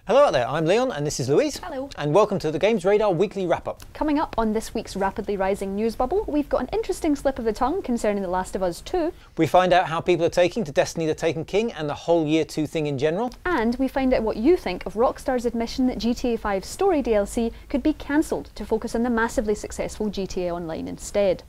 Hello out there, I'm Leon and this is Louise. Hello. And welcome to the GamesRadar Weekly Wrap-Up. Coming up on this week's rapidly rising news bubble, we've got an interesting slip of the tongue concerning The Last of Us 2. We find out how people are taking to Destiny the Taken King and the whole Year 2 thing in general. And we find out what you think of Rockstar's admission that GTA 5's story DLC could be cancelled to focus on the massively successful GTA Online instead.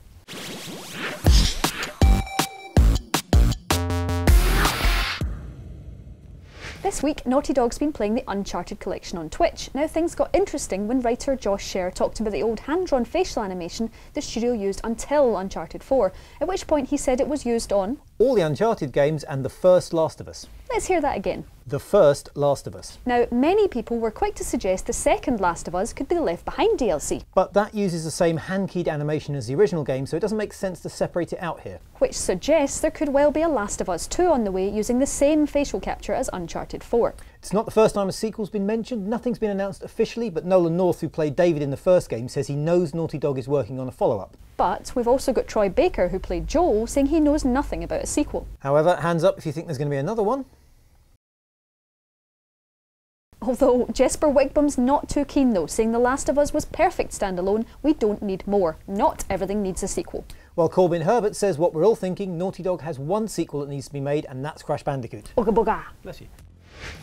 This week, Naughty Dog's been playing the Uncharted collection on Twitch. Now things got interesting when writer Josh Scher talked about the old hand-drawn facial animation the studio used until Uncharted 4, at which point he said it was used on all the Uncharted games and the first Last of Us. Let's hear that again. The first Last of Us. Now, many people were quick to suggest the second Last of Us could be the Left Behind DLC. But that uses the same hand-keyed animation as the original game, so it doesn't make sense to separate it out here. Which suggests there could well be a Last of Us 2 on the way using the same facial capture as Uncharted 4. It's not the first time a sequel's been mentioned, nothing's been announced officially, but Nolan North, who played David in the first game, says he knows Naughty Dog is working on a follow-up. But we've also got Troy Baker, who played Joel, saying he knows nothing about a sequel. However, hands up if you think there's going to be another one. Although Jesper Wigbom's not too keen though, saying The Last of Us was perfect standalone, we don't need more. Not everything needs a sequel. While Corbin Herbert says what we're all thinking, Naughty Dog has one sequel that needs to be made, and that's Crash Bandicoot. Ooga booga. Bless you.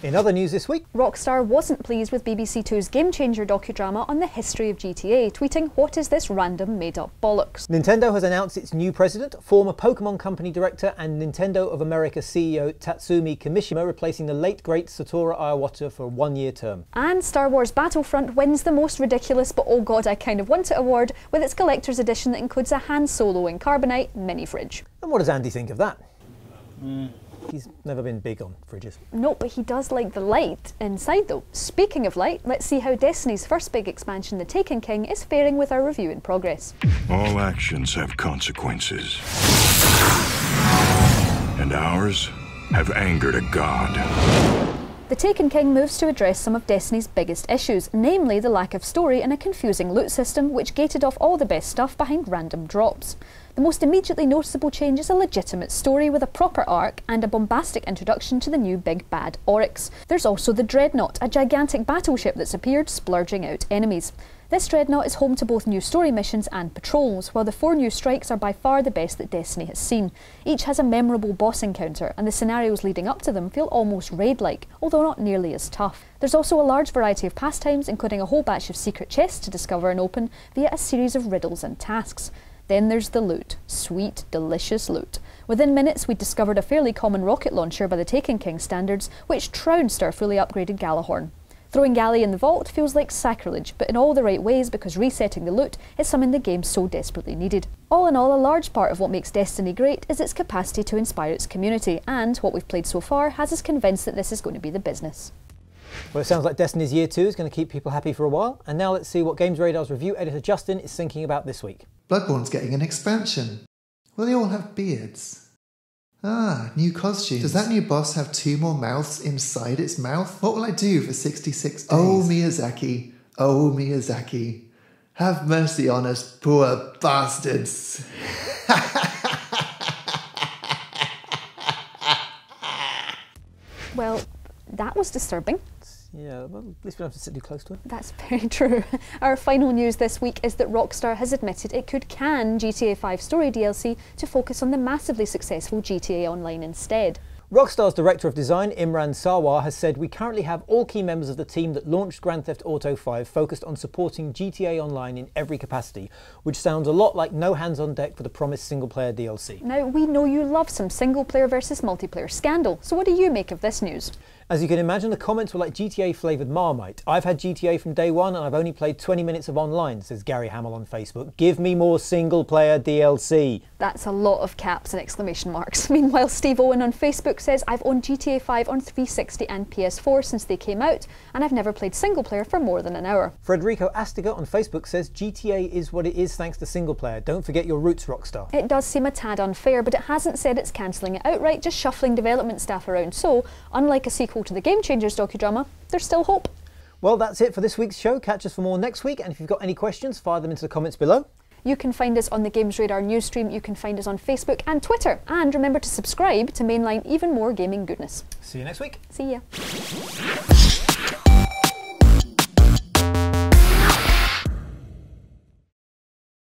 In other news this week, Rockstar wasn't pleased with BBC Two's Game Changer docudrama on the history of GTA, tweeting, "What is this random made-up bollocks?" Nintendo has announced its new president, former Pokemon Company director and Nintendo of America CEO Tatsumi Kimishima, replacing the late great Satoru Iwata for a one-year term. And Star Wars Battlefront wins the most ridiculous but oh god I kind of want it award with its collector's edition that includes a Han Solo in Carbonite mini fridge. And what does Andy think of that? He's never been big on fridges. No, but he does like the light inside though. Speaking of light, let's see how Destiny's first big expansion, The Taken King, is faring with our review in progress. All actions have consequences. And ours have angered a god. The Taken King moves to address some of Destiny's biggest issues, namely the lack of story and a confusing loot system which gated off all the best stuff behind random drops. The most immediately noticeable change is a legitimate story with a proper arc and a bombastic introduction to the new big bad Oryx. There's also the Dreadnought, a gigantic battleship that's appeared, splurging out enemies. This Dreadnought is home to both new story missions and patrols, while the 4 new strikes are by far the best that Destiny has seen. Each has a memorable boss encounter, and the scenarios leading up to them feel almost raid-like, although not nearly as tough. There's also a large variety of pastimes, including a whole batch of secret chests to discover and open via a series of riddles and tasks. Then there's the loot. Sweet, delicious loot. Within minutes we'd discovered a fairly common rocket launcher by the Taken King standards, which trounced our fully upgraded Galahorn. Throwing Galley in the vault feels like sacrilege, but in all the right ways because resetting the loot is something the game so desperately needed. All in all, a large part of what makes Destiny great is its capacity to inspire its community, and what we've played so far has us convinced that this is going to be the business. Well, it sounds like Destiny's Year 2 is going to keep people happy for a while, and now let's see what GamesRadar's review editor Justin is thinking about this week. Bloodborne's getting an expansion. Will they all have beards? Ah, new costumes. Does that new boss have 2 more mouths inside its mouth? What will I do for 66 days? Oh, Miyazaki. Oh, Miyazaki. Have mercy on us, poor bastards. Well, that was disturbing. Yeah, well, at least we don't have to sit too close to it. That's very true. Our final news this week is that Rockstar has admitted it could can GTA 5 story DLC to focus on the massively successful GTA Online instead. Rockstar's Director of Design, Imran Sawar, has said, "We currently have all key members of the team that launched Grand Theft Auto 5 focused on supporting GTA Online in every capacity," which sounds a lot like no hands on deck for the promised single-player DLC. Now, we know you love some single-player versus multiplayer scandal, so what do you make of this news? As you can imagine, the comments were like GTA-flavoured Marmite. "I've had GTA from day one and I've only played 20 minutes of online," says Gary Hamill on Facebook. "Give me more single-player DLC." That's a lot of caps and exclamation marks. Meanwhile, Steve Owen on Facebook says, "I've owned GTA 5 on 360 and PS4 since they came out, and I've never played single-player for more than an hour." Federico Astiga on Facebook says, "GTA is what it is thanks to single-player. Don't forget your roots, Rockstar." It does seem a tad unfair, but it hasn't said it's cancelling it outright, just shuffling development staff around. So, unlike a sequel to the Game Changers docudrama, there's still hope. Well, that's it for this week's show. Catch us for more next week, and if you've got any questions, fire them into the comments below. You can find us on the GamesRadar news stream, you can find us on Facebook and Twitter, and remember to subscribe to mainline even more gaming goodness. See you next week. See ya.